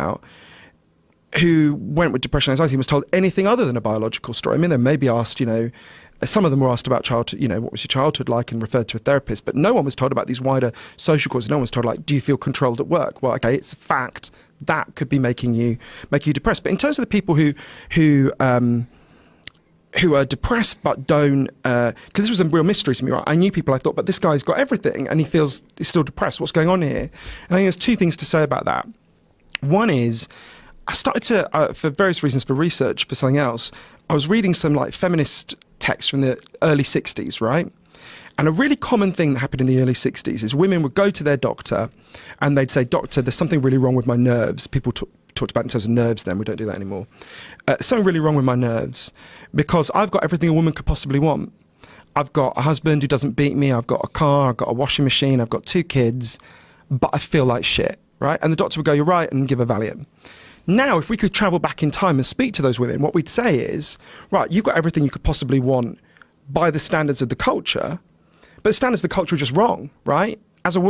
about, who went with depression and anxiety and was told anything other than a biological story. I mean, they may be asked, some of them were asked about childhood, what was your childhood like, and referred to a therapist, but no one was told about these wider social causes. No one was told, like, do you feel controlled at work? Well, okay, it's a fact that could be making you depressed. But in terms of the people who are depressed but don't, because this was a real mystery to me, right? I knew people, I thought, but this guy's got everything and he's still depressed. What's going on here? I think there's two things to say about that. One is, I started to, for various reasons, for research, for something else, I was reading some like feminist texts from the early 60s, right? And a really common thing that happened in the early 60s is women would go to their doctor and they'd say, doctor, there's something really wrong with my nerves. People talked about in terms of nerves then, we don't do that anymore. Something really wrong with my nerves because I've got everything a woman could possibly want. I've got a husband who doesn't beat me, I've got a car, I've got a washing machine, I've got 2 kids, but I feel like shit, right? And the doctor would go, you're right, and give a Valium. Now, if we could travel back in time and speak to those women, what we'd say is, right, you've got everything you could possibly want by the standards of the culture, but the standards of the culture are just wrong, right? As a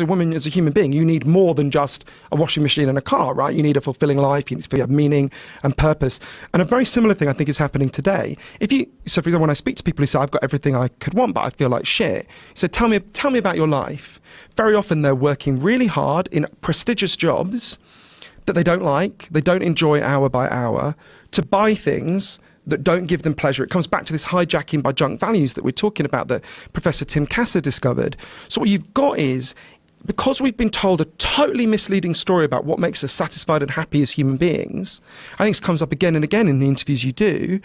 woman, as a human being, you need more than just a washing machine and a car, right? You need a fulfilling life, you need to have meaning and purpose. And a very similar thing I think is happening today. So for example, when I speak to people who say, I've got everything I could want, but I feel like shit. So tell me about your life. Very often they're working really hard in prestigious jobs that they don't like, they don't enjoy hour by hour, to buy things that don't give them pleasure. It comes back to this hijacking by junk values that we're talking about that Professor Tim Kasser discovered. So what you've got is, because we've been told a totally misleading story about what makes us satisfied and happy as human beings, I think this comes up again and again in the interviews you do,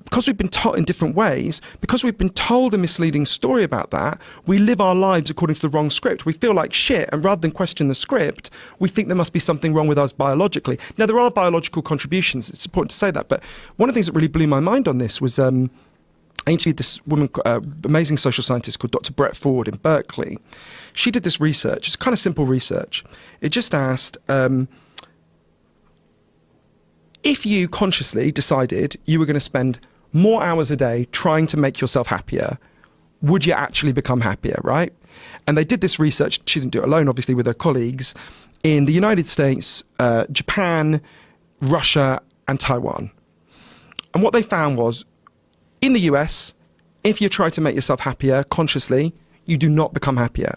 because we've been taught in different ways, because we've been told a misleading story about that, we live our lives according to the wrong script. We feel like shit, and rather than question the script, we think there must be something wrong with us biologically. Now, there are biological contributions, it's important to say that, but one of the things that really blew my mind on this was, I interviewed this woman, amazing social scientist called Dr. Brett Ford in Berkeley. She did this research. It's kind of simple research. It just asked, if you consciously decided you were going to spend more hours a day trying to make yourself happier, would you actually become happier, right? And they did this research, she didn't do it alone, obviously, with her colleagues, in the United States, Japan, Russia, and Taiwan. And what they found was, in the US, if you try to make yourself happier consciously, you do not become happier.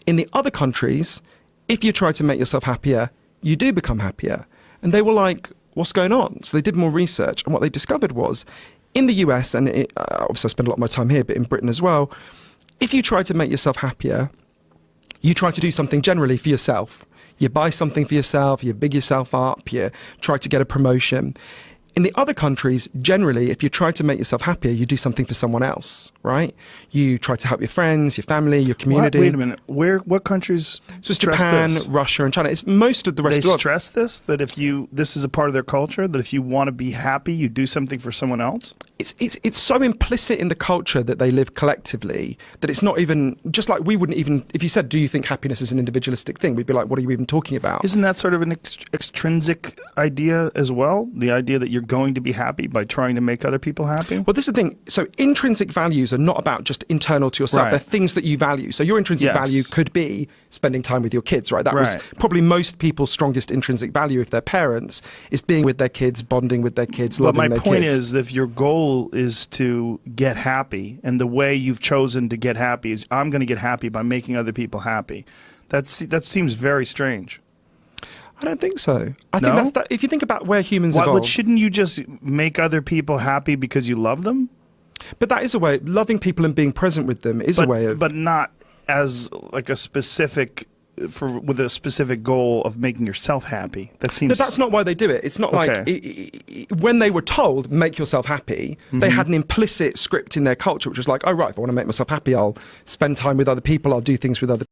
In the other countries, if you try to make yourself happier, you do become happier. And they were like, what's going on? So they did more research, and what they discovered was, in the US, and obviously I spend a lot of my time here, but in Britain as well, if you try to make yourself happier, you try to do something generally for yourself. You buy something for yourself, you big yourself up, you try to get a promotion. In the other countries, generally, if you try to make yourself happier, you do something for someone else, right? You try to help your friends, your family, your community. Wait a minute. What countries So it's Japan, this? Russia, and China. It's most of the rest of the world. They stress this, that this is a part of their culture, that if you want to be happy, you do something for someone else? It's so implicit in the culture that they live collectively that it's not even, just like we wouldn't even, if you said, do you think happiness is an individualistic thing? We'd be like, what are you even talking about? Isn't that sort of an extrinsic idea as well? The idea that you're going to be happy by trying to make other people happy? Well, this is the thing. So intrinsic values are not about just internal to yourself. Right. They're things that you value. So your intrinsic value could be spending time with your kids, right? That was probably most people's strongest intrinsic value if they're parents, is being with their kids, bonding with their kids, loving their kids. But my point is, if your goal is to get happy, and the way you've chosen to get happy is, I'm going to get happy by making other people happy, that seems very strange. I don't think so. I think that's if you think about where humans evolved. But shouldn't you just make other people happy because you love them? But that is a way. Loving people and being present with them is a way of. But not as like a specific. With a specific goal of making yourself happy. That seems. No, that's not why they do it. It's not like when they were told make yourself happy, they had an implicit script in their culture, which was like, oh right, if I want to make myself happy, I'll spend time with other people, I'll do things with other